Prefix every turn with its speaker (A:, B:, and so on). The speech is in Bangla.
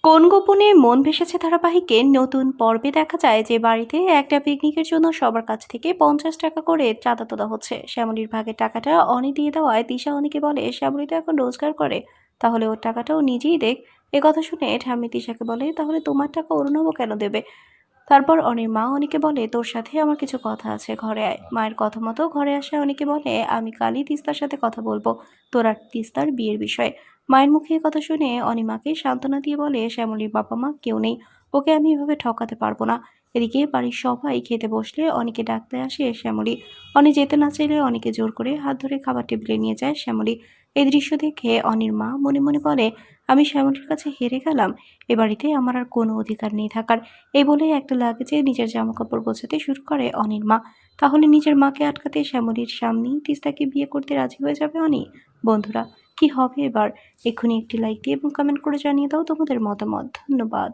A: কোন গোপনে মন ভেসেছে ধারাবাহিকের নতুন পর্বে দেখা যায় যে বাড়িতে একটা পিকনিকের জন্য সবার কাছ থেকে 50 টাকা করে চাঁদা তোলা হচ্ছে। শ্যামলীর ভাগের টাকাটা অনি দিয়ে দেওয়ায় দিশা অনিকে বলে শ্যামলী তো এখন রোজগার করে, তাহলে ওর টাকাটাও নিজেই দেখ। এ কথা শুনে ঠাম্মি তিশাকে বলে তাহলে তোমার টাকা অরুণাবও কেন দেবে। তারপর অনির মা অনিকে বলে তোর সাথে আমার কিছু কথা আছে, ঘরে আয়। মায়ের কথা মতো ঘরে আসে অনিকে বলে আমি কালই তিস্তার সাথে কথা বলবো তোর আর তিস্তার বিয়ের বিষয়ে। মায়ের মুখে এ কথা শুনে অনি মাকে সান্ত্বনা দিয়ে বলে শ্যামলীর বাবা মা কেউ নেই, ওকে আমি এভাবে ঠকাতে পারবো না। এদিকে বাড়ির সবাই খেতে বসলে অনিকে ডাকতে আসে শ্যামলী। অনি যেতে না চাইলে অনিকে জোর করে হাত ধরে খাবার টেবিলে নিয়ে যায় শ্যামলী। এই দৃশ্য দেখে অনির মা মনে মনে বলে আমি শ্যামলীর কাছে হেরে গেলাম, এ বাড়িতে আমার আর কোনো অধিকার নেই থাকার। এই বলে একটা লাগেজে নিজের জামাকাপড় গোছাতে শুরু করে অনির মা। তাহলে নিজের মাকে আটকাতে শ্যামলীর সামনেই তিস্তাকে বিয়ে করতে রাজি হয়ে যাবে অনি। বন্ধুরা, কি হবে এবার? এক্ষুনি একটি লাইক দিয়ে এবং কমেন্ট করে জানিয়ে দাও তোমাদের মতামত। ধন্যবাদ।